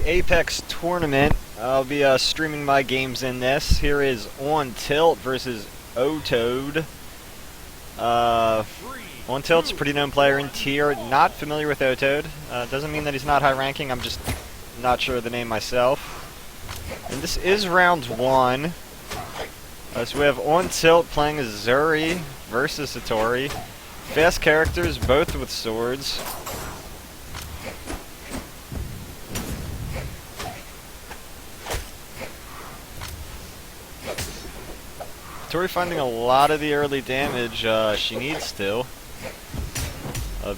Apex tournament. I'll be streaming my games in this. Here is ontilt versus otoed. Ontilt's a pretty known player in tier. Not familiar with otoed. Doesn't mean that he's not high ranking. I'm just not sure of the name myself. And this is round 1. So we have ontilt playing as Zuri versus Satori. Fast characters, both with swords. Satori finding a lot of the early damage she needs to.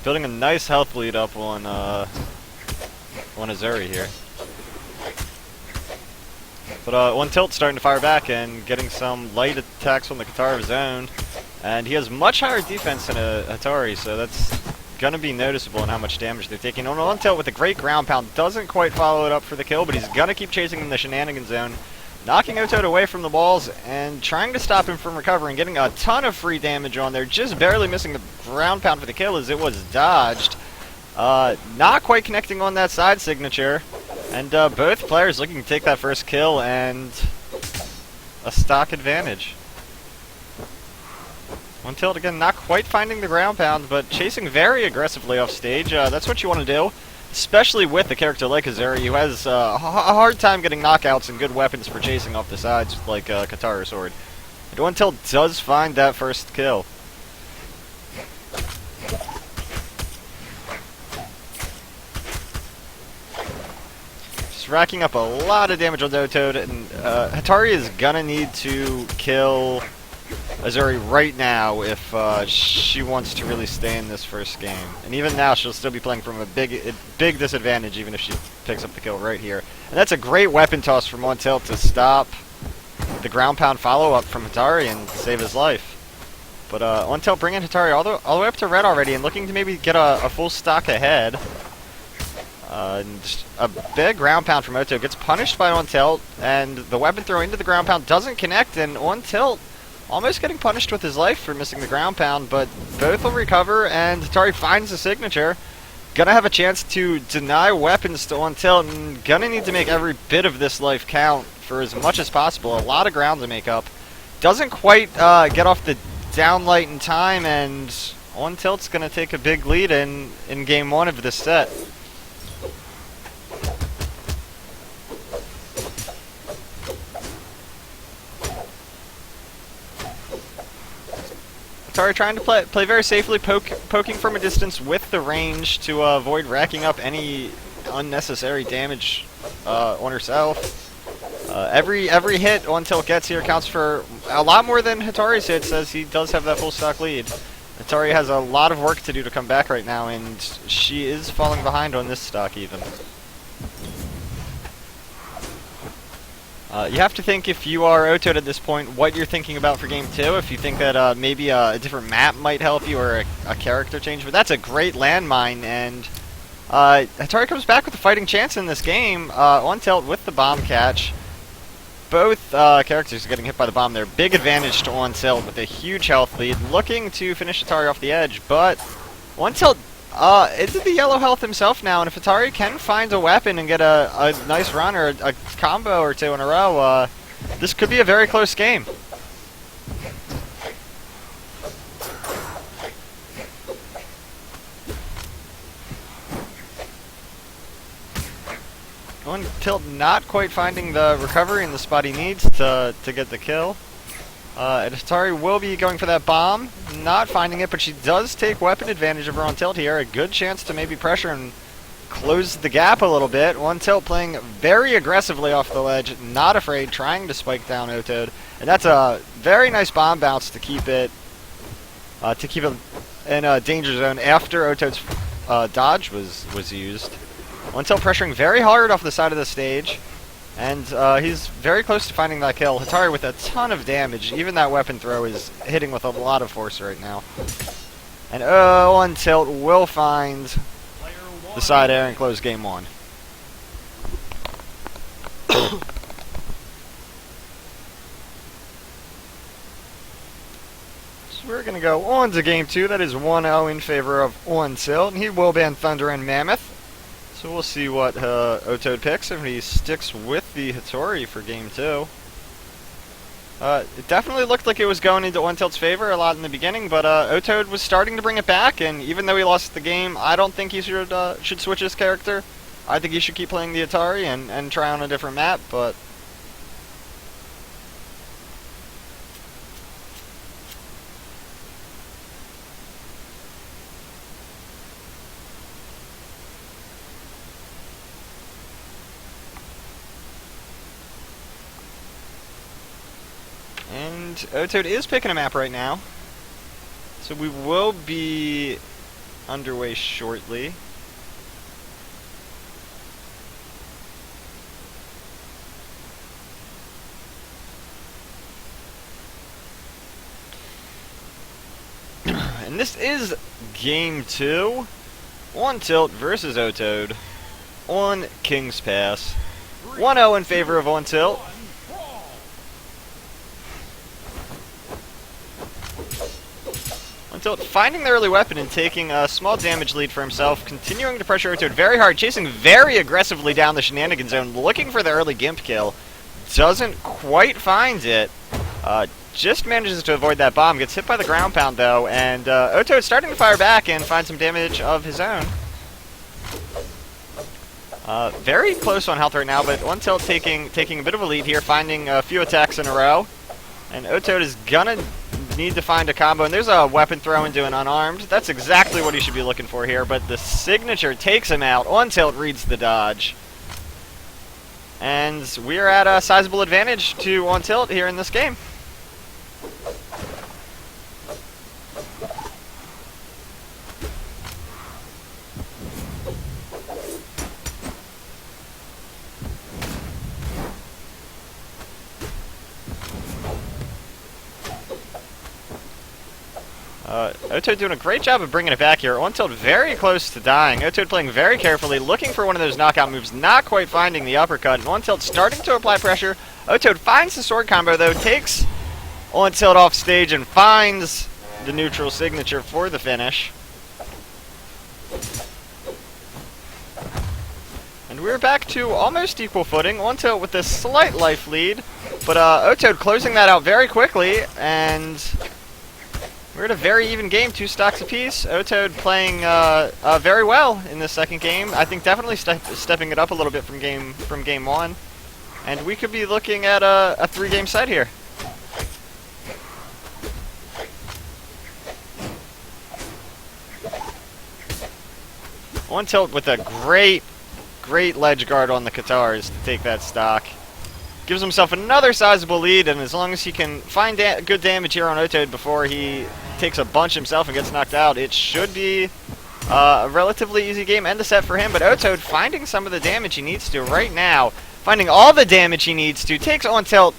Building a nice health lead up on Zuri here. But ontilt starting to fire back and getting some light attacks from the Katara of his own. And he has much higher defense than a Hattori, so that's going to be noticeable in how much damage they're taking. Ontilt with a great ground pound doesn't quite follow it up for the kill, but he's going to keep chasing in the shenanigan zone. Knocking Otoed away from the balls and trying to stop him from recovering, getting a ton of free damage on there, just barely missing the ground pound for the kill as it was dodged. Not quite connecting on that side signature, and both players looking to take that first kill and a stock advantage. Ontilt again not quite finding the ground pound, but chasing very aggressively off stage. That's what you want to do. Especially with a character like Zuri, who has a hard time getting knockouts and good weapons for chasing off the sides, like Katara sword. And ontilt does find that first kill. Just racking up a lot of damage on Otoed, and Hattori is gonna need to kill Zuri right now if she wants to really stay in this first game. And even now, she'll still be playing from a big disadvantage, even if she picks up the kill right here. And that's a great weapon toss from ontilt to stop the ground pound follow-up from Hattori and save his life. But ontilt bringing Hattori all the way up to red already and looking to maybe get a full stock ahead. And just a big ground pound from Otoed gets punished by ontilt, and the weapon throw into the ground pound doesn't connect, and ontilt almost getting punished with his life for missing the ground pound, but both will recover, and Hattori finds the signature. Gonna have a chance to deny weapons to ontilt, and gonna need to make every bit of this life count for as much as possible. A lot of ground to make up. Doesn't quite get off the downlight in time, and ontilt's gonna take a big lead in game 1 of this set. Hattori trying to play very safely, poking from a distance with the range to avoid racking up any unnecessary damage on herself. Every hit ontilt gets here counts for a lot more than Hattori's hits, as he does have that full stock lead. Hattori has a lot of work to do to come back right now, and she is falling behind on this stock even. You have to think, if you are Otoed at this point, what you're thinking about for game 2. If you think that maybe a different map might help you, or a character change. But that's a great landmine, and Hattori comes back with a fighting chance in this game. Ontilt with the bomb catch. Both characters getting hit by the bomb there. Big advantage to ontilt with a huge health lead. Looking to finish Hattori off the edge, but ontilt into the yellow health himself now, and if Hattori can find a weapon and get a nice run or a combo or 2 in a row, this could be a very close game. Ontilt not quite finding the recovery in the spot he needs to get the kill. And Hattori will be going for that bomb, not finding it, but she does take weapon advantage over ontilt here. A good chance to maybe pressure and close the gap a little bit. Ontilt playing very aggressively off the ledge, not afraid, trying to spike down Otoed. And that's a very nice bomb bounce to keep it in a danger zone after Otoed's dodge was used. Ontilt pressuring very hard off the side of the stage. And he's very close to finding that kill. Hattori with a ton of damage. Even that weapon throw is hitting with a lot of force right now. And ontilt will find the side air and close game 1. So we're going to go on to game 2. That is 1-0 in favor of ontilt. And he will ban Thunder and Mammoth. So we'll see what Otoed picks, if he sticks with the Hattori for game 2. It definitely looked like it was going into ontilt's favor a lot in the beginning, but Otoed was starting to bring it back, and even though he lost the game, I don't think he should switch his character. I think he should keep playing the Atari and try on a different map, but... And Otoed is picking a map right now, so we will be underway shortly. And this is game 2, ontilt versus Otoed on King's Pass. 1-0 in favor of ontilt. Ontilt finding the early weapon and taking a small damage lead for himself, continuing to pressure Otoed very hard, chasing very aggressively down the shenanigan zone, looking for the early gimp kill. Doesn't quite find it. Just manages to avoid that bomb, gets hit by the ground pound though, and Otoed starting to fire back and find some damage of his own. Very close on health right now, but ontilt taking a bit of a lead here, finding a few attacks in a row. And Otoed is gonna need to find a combo, and there's a weapon throw into an unarmed. That's exactly what he should be looking for here, but the signature takes him out. ontilt reads the dodge. And we're at a sizable advantage to ontilt here in this game. Otoed doing a great job of bringing it back here. ontilt very close to dying. Otoed playing very carefully, looking for one of those knockout moves, not quite finding the uppercut. And ontilt starting to apply pressure. Otoed finds the sword combo though, takes ontilt off stage and finds the neutral signature for the finish. And we're back to almost equal footing. ontilt with a slight life lead, but Otoed closing that out very quickly, and we're at a very even game, 2 stocks apiece. Otoed playing very well in this second game. I think definitely stepping it up a little bit from game 1, and we could be looking at a 3-game set here. ontilt with a great ledge guard on the Katars to take that stock. Gives himself another sizable lead, and as long as he can find good damage here on Otoed before he takes a bunch himself and gets knocked out, it should be a relatively easy game and a set for him. But Otoed finding some of the damage he needs to right now, finding all the damage he needs to, takes ontilt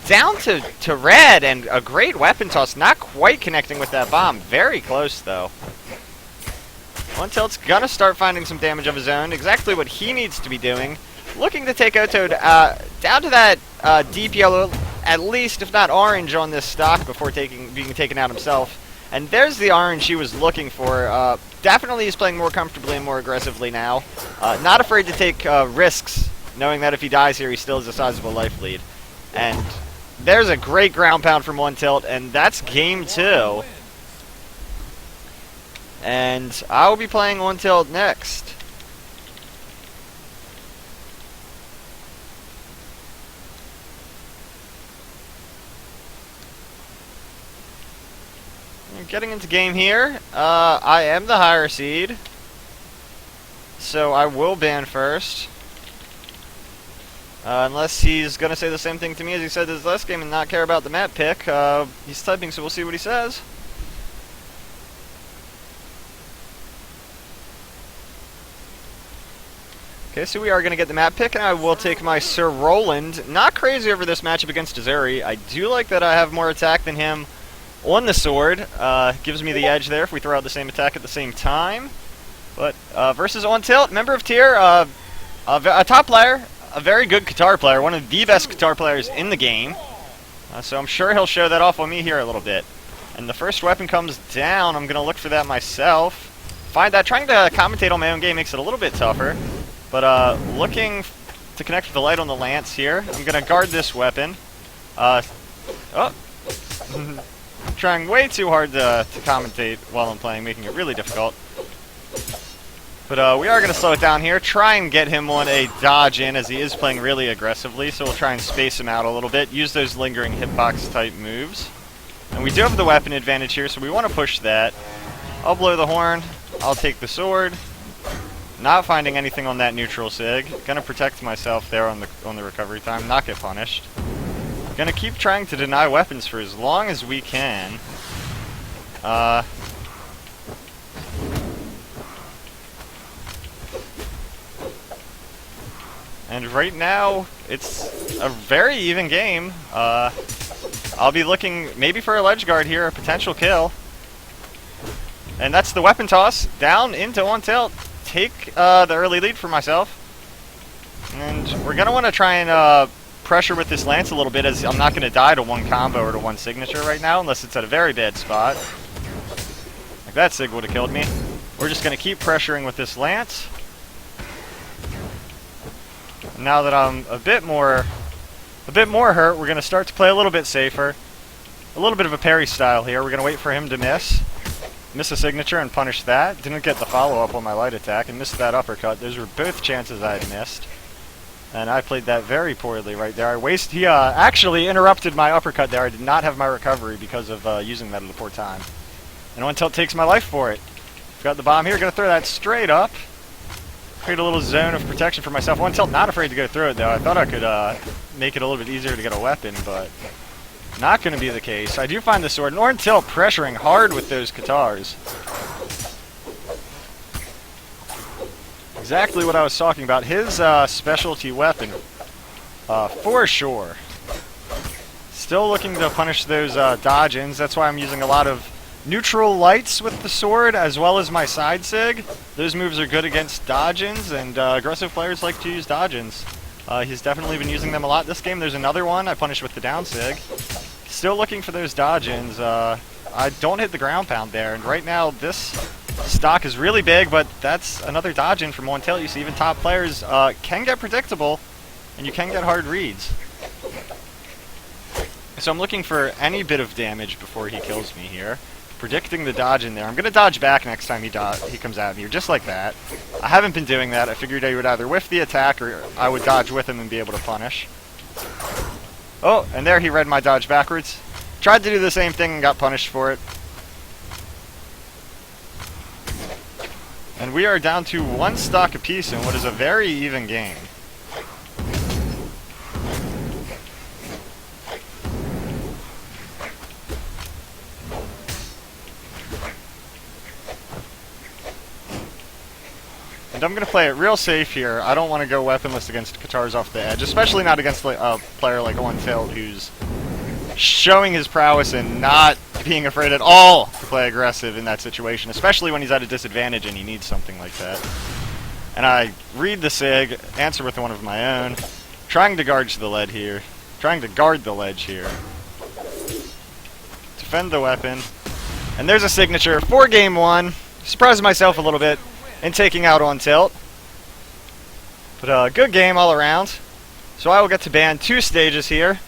down to red, and a great weapon toss, not quite connecting with that bomb. Very close though. ontilt's gonna start finding some damage of his own, exactly what he needs to be doing. Looking to take Otoed down to that deep yellow, at least, if not orange, on this stock before being taken out himself. And there's the orange he was looking for. Definitely he's playing more comfortably and more aggressively now. Not afraid to take risks, knowing that if he dies here, he still has a sizable life lead. And there's a great ground pound from ontilt, and that's game 2. And I will be playing ontilt next. Getting into game here, I am the higher seed, so I will ban first. Unless he's going to say the same thing to me as he said his last game and not care about the map pick. He's typing, so we'll see what he says. Okay, so we are going to get the map pick, and I will take my Sir Roland. Not crazy over this matchup against Azuri. I do like that I have more attack than him on the sword. Gives me the edge there if we throw out the same attack at the same time. But versus ontilt, member of tier, a top player, a very good guitar player, one of the best guitar players in the game. So I'm sure he'll show that off on me here a little bit. And the first weapon comes down. I'm going to look for that myself. Find that. Trying to commentate on my own game makes it a little bit tougher. But looking to connect with the light on the lance here. I'm gonna guard this weapon. Oh, trying way too hard to commentate while I'm playing, making it really difficult. But we are going to slow it down here, try and get him on a dodge in as he is playing really aggressively, so we'll try and space him out a little bit, use those lingering hitbox type moves. And we do have the weapon advantage here, so we want to push that. I'll blow the horn, I'll take the sword. Not finding anything on that neutral sig. Gonna protect myself there on the recovery time, not get punished. Gonna keep trying to deny weapons for as long as we can. And right now, it's a very even game. I'll be looking maybe for a ledge guard here, a potential kill. And that's the weapon toss, down into ontilt. Take the early lead for myself. And we're going to want to try and pressure with this lance a little bit, as I'm not going to die to one combo or to one signature right now, unless it's at a very bad spot. Like that sig would have killed me. We're just going to keep pressuring with this lance. Now that I'm a bit more hurt, we're going to start to play a little bit safer. A little bit of a parry style here. We're going to wait for him to miss a signature and punish that. Didn't get the follow-up on my light attack and missed that uppercut. Those were both chances I had missed. And I played that very poorly right there. He actually interrupted my uppercut there. I did not have my recovery because of using that at a poor time. And ontilt takes my life for it. Got the bomb here. Going to throw that straight up. Create a little zone of protection for myself. Ontilt not afraid to go through it, though. I thought I could make it a little bit easier to get a weapon, but not going to be the case. I do find the sword. And ontilt pressuring hard with those katars. Exactly what I was talking about. His specialty weapon, for sure. Still looking to punish those dodge-ins. That's why I'm using a lot of neutral lights with the sword, as well as my side sig. Those moves are good against dodge-ins, and aggressive players like to use dodge-ins. He's definitely been using them a lot this game. There's another one I punished with the down sig. Still looking for those dodge-ins. I don't hit the ground pound there, and right now this stock is really big, but that's another dodge-in from ontilt. You see, even top players can get predictable, and you can get hard reads. So I'm looking for any bit of damage before he kills me here. Predicting the dodge in there. I'm going to dodge back next time he comes at me, just like that. I haven't been doing that. I figured I would either whiff the attack or I would dodge with him and be able to punish. Oh, and there he read my dodge backwards. Tried to do the same thing and got punished for it. And we are down to one stock apiece in what is a very even game. And I'm going to play it real safe here. I don't want to go weaponless against Katars off the edge, especially not against a player like ontilt, who's showing his prowess and not being afraid at all to play aggressive in that situation, especially when he's at a disadvantage and he needs something like that. And I read the sig, answer with one of my own, trying to guard the ledge here. Defend the weapon. And there's a signature for game one. Surprised myself a little bit in taking out ontilt. But good game all around. So I will get to ban 2 stages here.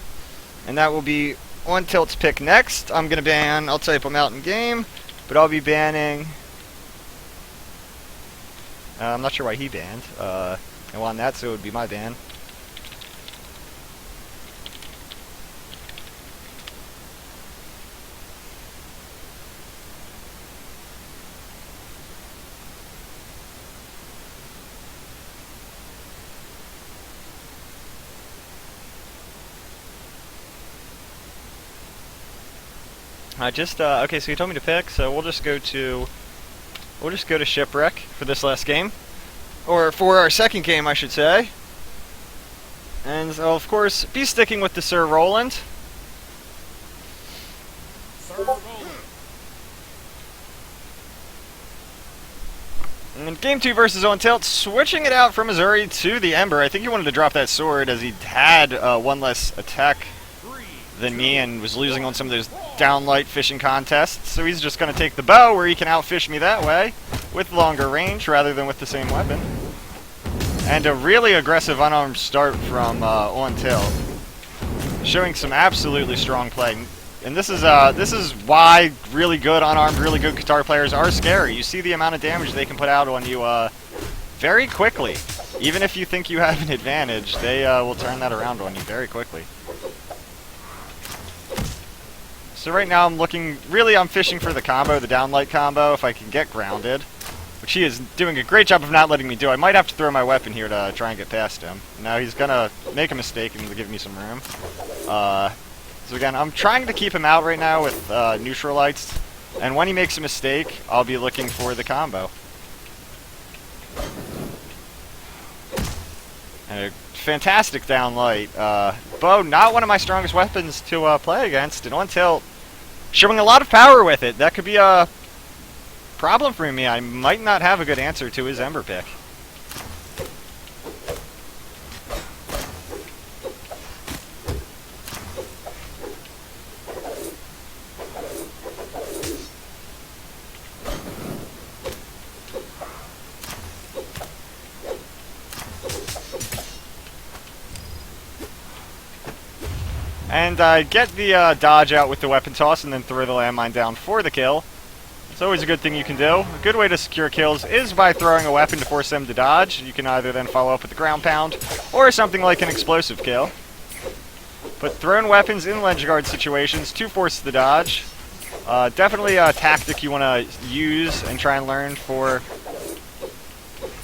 And that will be ontilt's pick next. I'm going to ban, I'll type him out in game, but I'll be banning, I'm not sure why he banned. I want that, so it would be my ban. Okay, so he told me to pick, so we'll just go to Shipwreck for this last game. Or for our second game, I should say. And I'll, of course, be sticking with the Sir Roland. And game 2 versus ontilt, switching it out from Missouri to the Ember. I think he wanted to drop that sword as he had one less attack than me and was losing on some of those downlight fishing contests. So he's just going to take the bow, where he can outfish me that way with longer range rather than with the same weapon. And a really aggressive unarmed start from ontilt, showing some absolutely strong play. And this is why really good unarmed, really good guitar players are scary. You see the amount of damage they can put out on you very quickly. Even if you think you have an advantage, they will turn that around on you very quickly. So right now I'm fishing for the combo, the downlight combo, if I can get grounded. Which he is doing a great job of not letting me do. I might have to throw my weapon here to try and get past him. Now he's gonna make a mistake and give me some room. So again, I'm trying to keep him out right now with neutral lights. And when he makes a mistake, I'll be looking for the combo. And a fantastic downlight. Bow, not one of my strongest weapons to play against. And ontilt, showing a lot of power with it. That could be a problem for me. I might not have a good answer to his Ember pick. And I get the dodge out with the weapon toss and then throw the landmine down for the kill. It's always a good thing you can do. A good way to secure kills is by throwing a weapon to force them to dodge. You can either then follow up with the ground pound or something like an explosive kill. But thrown weapons in ledge guard situations to force the dodge. Definitely a tactic you want to use and try and learn for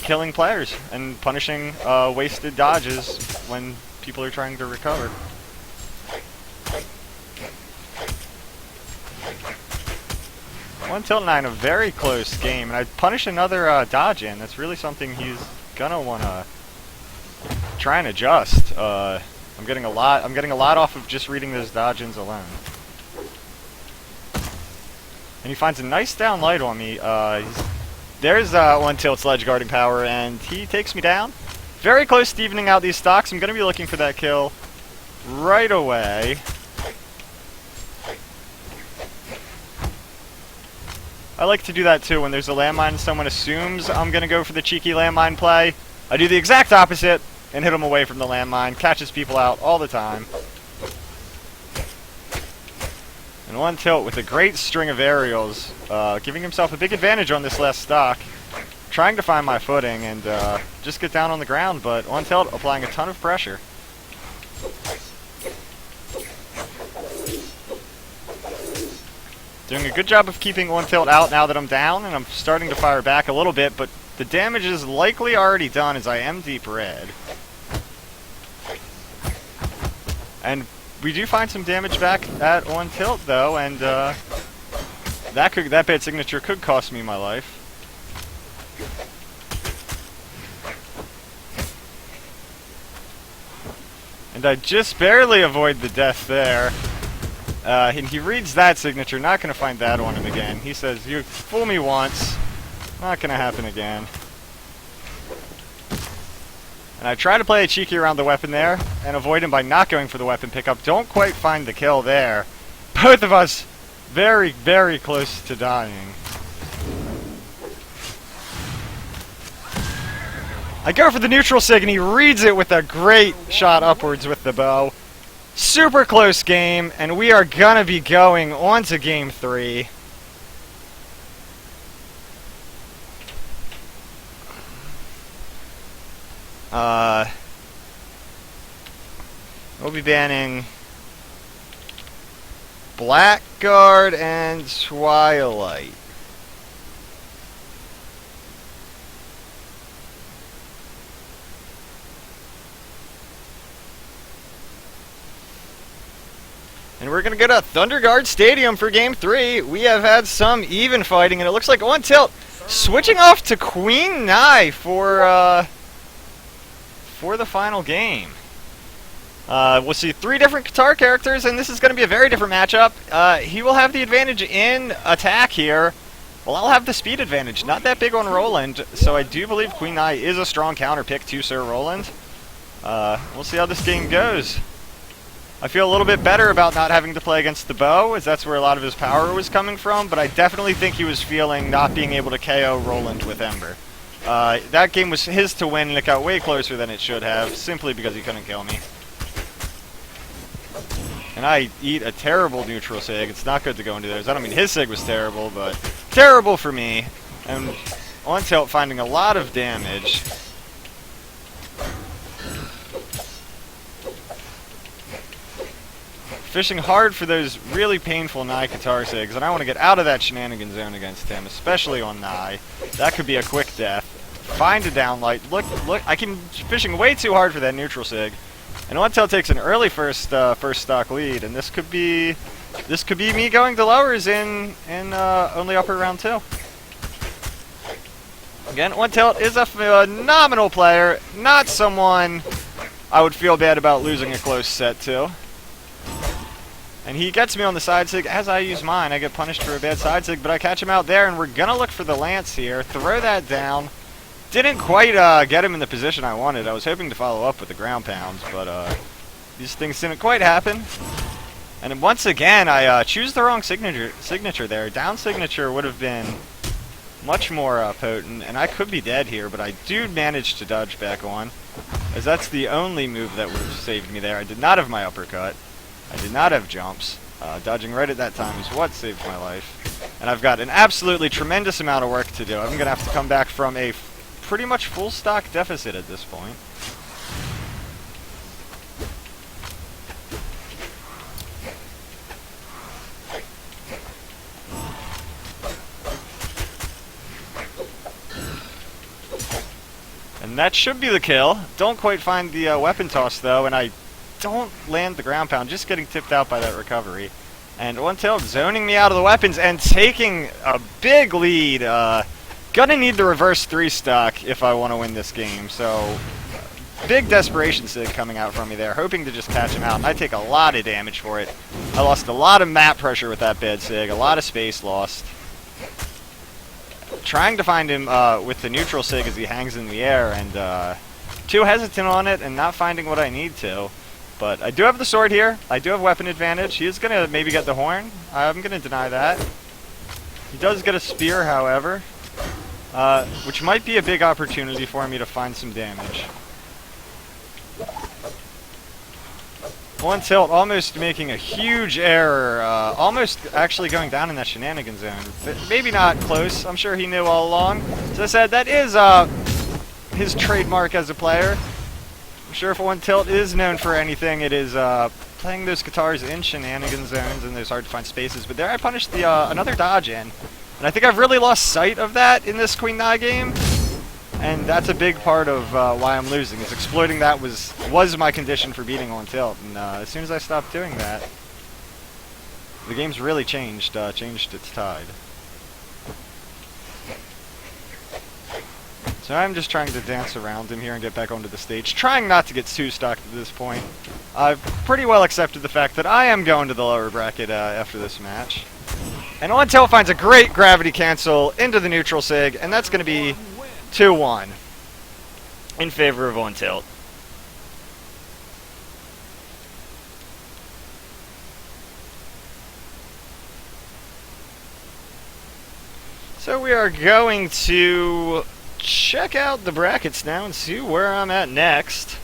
killing players and punishing wasted dodges when people are trying to recover. ontilt and I in a very close game, and I punish another dodge in. That's really something he's gonna wanna try and adjust. I'm getting a lot off of just reading those dodge ins alone. And he finds a nice down light on me. There's ontilt's ledge guarding power, and he takes me down. Very close to evening out these stocks. I'm gonna be looking for that kill right away. I like to do that too when there's a landmine and someone assumes I'm going to go for the cheeky landmine play. I do the exact opposite and hit them away from the landmine. Catches people out all the time. And ontilt with a great string of aerials, giving himself a big advantage on this last stock. Trying to find my footing and just get down on the ground, but ontilt applying a ton of pressure. Doing a good job of keeping ontilt out now that I'm down, and I'm starting to fire back a little bit, but the damage is likely already done as I am deep red. And we do find some damage back at ontilt though, and that bad signature could cost me my life. And I just barely avoid the death there. And he reads that signature, not going to find that on him again. He says, you fool me once, not going to happen again. And I try to play a cheeky around the weapon there, and avoid him by not going for the weapon pickup. Don't quite find the kill there. Both of us very, very close to dying. I go for the neutral sig, and he reads it with a great shot upwards with the bow. Super close game, and we are gonna be going on to game 3. We'll be banning Blackguard and Twilight. And we're going to go to Thunder Guard Stadium for Game 3. We have had some even fighting, and it looks like ontilt switching off to Queen Nai for the final game. We'll see 3 different guitar characters, and this is going to be a very different matchup. He will have the advantage in attack here, while I'll have the speed advantage. Not that big on Roland, so I do believe Queen Nai is a strong counter pick to Sir Roland. We'll see how this game goes. I feel a little bit better about not having to play against the bow, as that's where a lot of his power was coming from, but I definitely think he was feeling not being able to KO Roland with Ember. That game was his to win, and it got way closer than it should have, simply because he couldn't kill me. And I eat a terrible neutral sig. It's not good to go into those. I don't mean his sig was terrible, but terrible for me. And ontilt finding a lot of damage. Fishing hard for those really painful Nai Qatar sigs, and I want to get out of that shenanigan zone against him, especially on Nai. That could be a quick death. Find a downlight. Look, I can fishing way too hard for that neutral sig. And ontilt takes an early first stock lead, and this could be me going to lowers in only upper round 2. Again, ontilt is a phenomenal player, not someone I would feel bad about losing a close set to. And he gets me on the side sig. As I use mine, I get punished for a bad side sig, but I catch him out there, and we're going to look for the lance here. Throw that down. Didn't quite get him in the position I wanted. I was hoping to follow up with the ground pounds, but these things didn't quite happen. And once again, I choose the wrong signature there. Down signature would have been much more potent, and I could be dead here, but I do manage to dodge back on, as that's the only move that would have saved me there. I did not have my uppercut. I did not have jumps. Dodging right at that time is what saved my life. And I've got an absolutely tremendous amount of work to do. I'm going to have to come back from a pretty much full stock deficit at this point. And that should be the kill. Don't quite find the weapon toss though, and I don't land the ground pound, just getting tipped out by that recovery. And ontilt zoning me out of the weapons and taking a big lead. Gonna need the reverse 3 stock if I want to win this game, so big desperation sig coming out from me there, hoping to just catch him out, and I take a lot of damage for it. I lost a lot of map pressure with that bad sig, a lot of space lost. Trying to find him with the neutral sig as he hangs in the air, and too hesitant on it and not finding what I need to. But I do have the sword here. I do have weapon advantage. He is going to maybe get the horn. I'm going to deny that. He does get a spear, however, which might be a big opportunity for me to find some damage. Ontilt almost making a huge error, almost actually going down in that shenanigan zone. But maybe not close. I'm sure he knew all along. As I said, that is his trademark as a player. I'm sure if ontilt is known for anything, it is playing those guitars in shenanigan zones and those hard to find spaces. But there I punished the another dodge in. And I think I've really lost sight of that in this Queen Nai game. And that's a big part of why I'm losing, is exploiting that was my condition for beating ontilt. And as soon as I stopped doing that, the game's really changed its tide. So I'm just trying to dance around him here and get back onto the stage, trying not to get too stuck at this point. I've pretty well accepted the fact that I am going to the lower bracket after this match. And ontilt finds a great gravity cancel into the neutral sig, and that's going to be 2-1 in favor of ontilt. So we are going to check out the brackets now and see where I'm at next.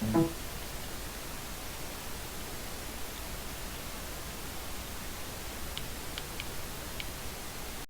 Mm-hmm.